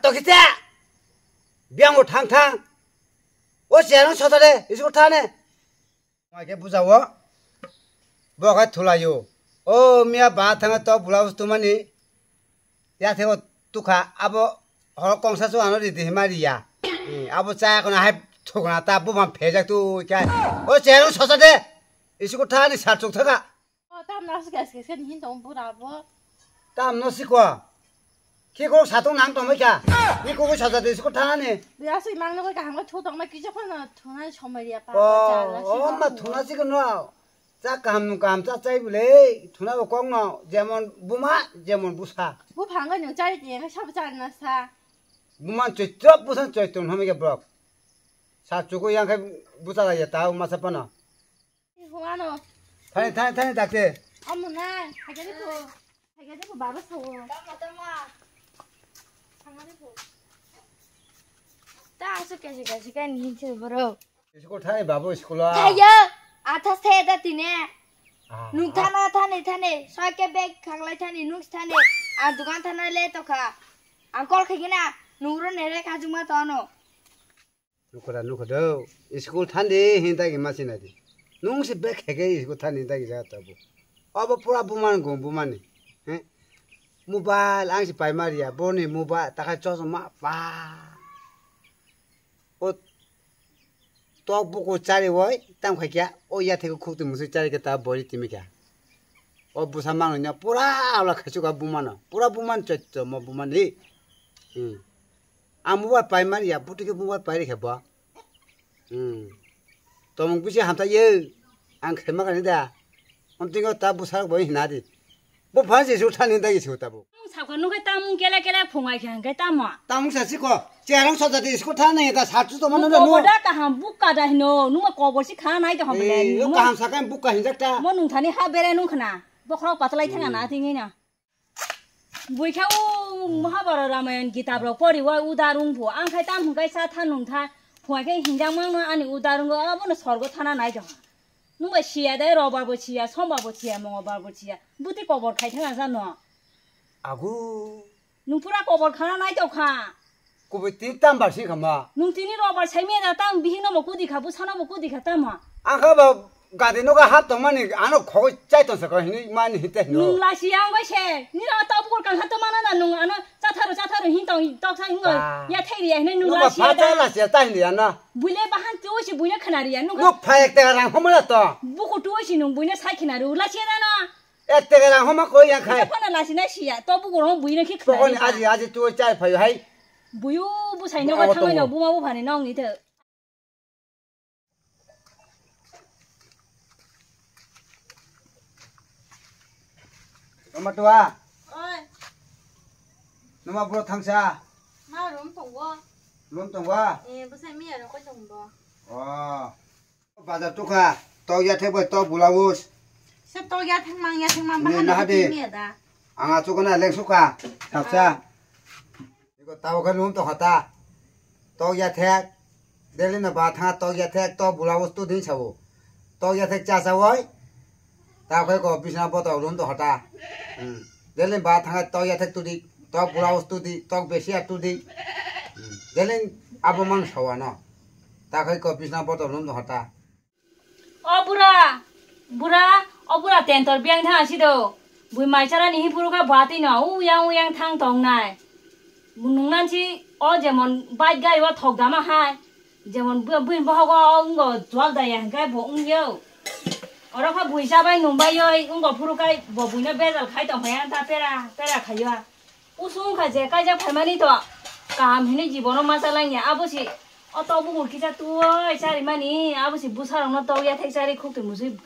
떡이대 명호 탕탕 어째는 쳐다래 이거 타네 이게 무서워 뭐가 돌아요 미야 바탕아 또 불라우스 또만이 야 대고 뚜카 아버 허공사수 안 오리디 말이야 아버 짜거나 할 토거나 따보면 배작도 어째는 쳐다래 이거 타네 살쪽타가 땀 나서 계속 힘도 못하고 땀 넣었을까 키고 사동 낭도 뭐야 이 고고 쳐다도 이거 타네 내가 이 막는 거 한거 초동만 귀접하나 돈한 처머리야 엄마 돈아 지금 너 짝감 짜짜이블레 돈하고 꽁너 제몬 무마 제몬 부사 뭐 방금 용짜리 뒤에 샤브지 않았어 무만 쩌쩌 부산 쩌쩌 하면게 뭐 사주고 양가 부사가 있다 엄마 사파나 홍아노 타네 닥대 어머나 하게도 말았어 따마 방아리고 시간 힌트 버려 스쿨 타네 바보 스쿨라 타요 아타 세다 티네 눅 타네 소이케 백 강라이 타네 눅 타네 아 두간 타나 ले तो खा अंकल खगिना नुरो नेरे खाजुमा तनो 누구도 스쿨 탄데 힌다기 마시나디 농시 백해게 스쿨 탄 힌다기 자다고 아버 뿌라 부만 고 부만이 모바일 앙시 바이마리아 보니 모바 다가 줘서 막봐 또 보고 짜리 와이 땅 가기야 야 되고 국도 무슨 짜리겠다 머리 띠미야 부산만 원이냐 뿌라 올라 가지고 부만아 뿌라 부만 쩌쩌 뭐 부만이 아무와 바이마리아 부티게 부와 바이리 해봐 또 몽부시 한타 예안 개마가는데 엄띵어 다 부사고 뭐 나디 뭐 반지 좋다는데 좋다고 사고 누가 땀 깨라 봉아 그냥 땀아 땀 사시고 쟤랑 소자디 스코 타네다 사주도 만나는 너 뭐다 한 북가다 너 누가 거버시 가나이 더 하면 이거 한 사간 북가 hin작다 뭐 농타니 하베레 농크나 बखराव पातलाई थाङा ना थिङैना बयखाउ महाभारत रामायण गीताब्रो परिवा उदारुं भो आंखाय ताम हुंखाय सा था नंथा फुवाखै हिंजामंनो आनि उदारुंगो अबनो सर्ग थाना नाय दं नुबा सिया दे रबारबो सिया समबारबो सिया मंगलबारबो सिया बुति कबर खाय थाङा जानो आगु नुपुरा कबर खाना नाय दखा कोबे ति ताम बारसि खमा नुतिनि रबार साइमे दा ताम बिहिनो मकु दिखाबु साना मकु दिखातामा आंखाबा गादेनोगा हात तमानि आनो खगै चाइतस कहिनि मानि हिते नो लासियां गसे निरा ताबुर कां हात माना ना नु आनो चाथारो हिंताव तक्सा हिंग या थैरिया हिनै नु लासिया दा लासिया ताइनिया ना बुले बाहान तोसि बुले खनारिया नु फायक तेगारां हमला त बुको तोसि नु बुले साइखिनारु लासिया ना ए तेगारां हमा कोइ या खाय फना लासिना सिया तबुको रं बुइनो खि खगनि आजि तो चाइ फाय हाय बुयु बुसाइनो गा थांनो बुमाबु फानि नं निथो Matua. oi Nama bro thangsa. ma rum tongwa Lom tongwa. bu sai mi ro ko tongbo Bazar tuka. To ya thebo to bulawus. sa to ya thang mang ba mi da Anga chukana leksuka. Thapsa. Iko taw kan lom to hata. To ya thek. Delina ba tha to ya thek to bulawus tu din chabo. To ya thek cha sawoi. Tao khơi có bisna bò tàu luôn tàu hata, đến lên ba thằng tàu ya thách tu đi, tàu blouse tu đi, tàu besia tu đi, đến lên abo mang sầu à nó, tao khơi có bisna bò tàu luôn tàu hata. Bura tentor biang thang asi do, bui mai cara ni hipuru ka bati na, uyang thang tong nai, bunungan si, jemon bait gai wa thok dama hai, jemon bui bahawa ngo jual daya gai boong yo. Orang kau buih sabai numbai yoi, ungkau puru kai bobuina bezal kai tong hayang ta pera kayu ah. Usung kaje kai jak phamani to, kaham hini jibono masalahnya abu si, atau buku kita tua cari mani abu si busarong na tau ya thek cari khuk tu musi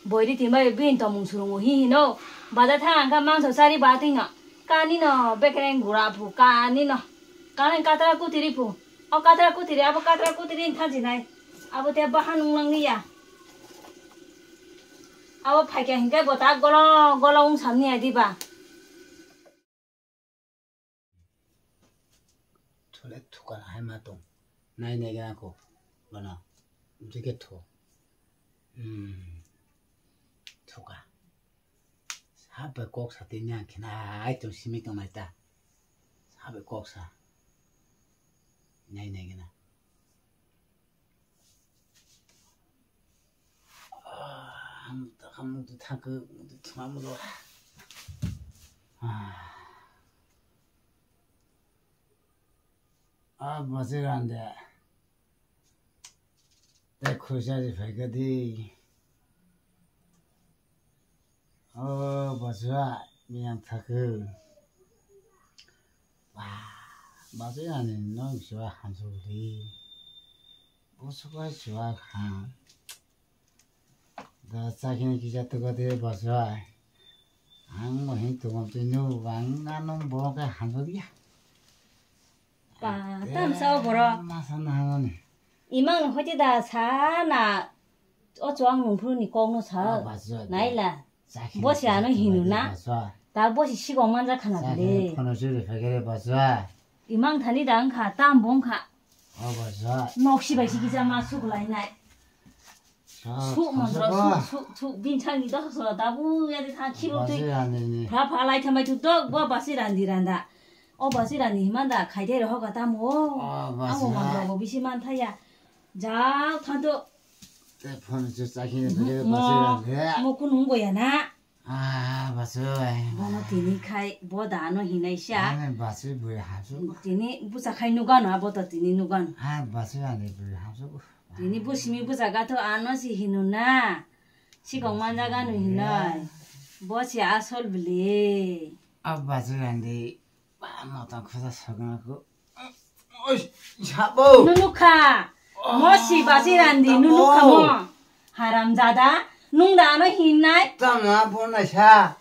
boiri timbai bin to mungsurung hi no, badat hang ka mang so cari bati no, kani no bekereng gura pu kani no, kani katra kutiri pu, katra kutiri abu katra kutiri thaji nai, abu tiap bahan unglang ni ya. Awa phaikia hingkai bota golo samni adi ba Thule thukan hai ma tong nai ne ga ko bana dike tho thuka sabe kok sa tinya khina ai to simi to mai ta sabe kok sa 나이나이나. 아무도 다그 아무도 맞으란데 내 코샤지 발가디 맞아 그냥 다그 와 맞으라니 너 좋아 한 소리 무슨 좋아 한 다 자기는 기자 뜨거대 봐서 안 뭐해 또 뭐또 왕나는 뭐가 한 소리야 빠 땀싸워 보러 나선 하는 이만 호지다 사나 어쩌왕 농푸니 꽁노 사 맞아 나일라 뭐시 안 희누나 다 뭐시 시공만 작하나 그래 번호줄 해결해 봐서 이만 다니다 안카 땀 봉카 맞아 녹시바 시기자마 수글라이나 수 만들어 수 빈창이 더서 다부야데 다 키로대 다 발라이 타마이 두도 뭐 바시란디란다 바시란디 히만다 카이데르 허가 다모 아무 만들어 비시만 타야 자 타도 내 번호줄 싸기는 그래 바시란데 먹고 논 거야 나 맞아 뭐너 디니 카이 뭐다노 히나이샤 나는 바시 뭐 하수 디니 부사 카이 누가노 아보다 디니 누가노 바시란데 뭐 하수 디니 부시미 부사가 더 안와시 히누나 시공만 자가노 히나이 뭐시 아솔 블리 바시란데 아무도 그다 서가고 잡어 누누카 뭐시 바시란디 누누카 뭐 하람자다 농다노 히나이 땀나 보나샤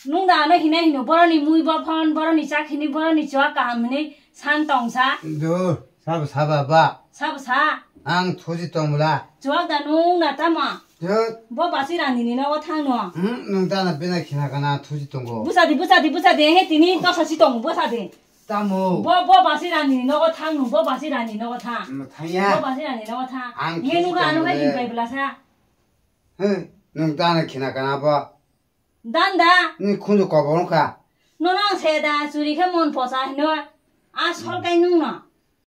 농다노 히나이 히노 버러니 무이바 판 버러니 짝히니 버러니 좋아까 하면이 산동사 너 사봐봐 사부사 앙 토지 동물아 좋아다 농나 따마 저 뭐 바시란디니 나와 탕노 농다나 빼나 기나가나 토지 동고 부사디 해티니 또 사시동 부사디 따모 뭐 바시란디니 너가 탕노 뭐 바시란디 너가 탕 뭐 타야 바시란디 너가 탕 안 얘누가 안 키우던데. 와이 바이블라사 농다나 기나가나 봐 단다 니 군도 꺼보는가 너랑 세다 수리 캐몬 보사 너 설까이 농나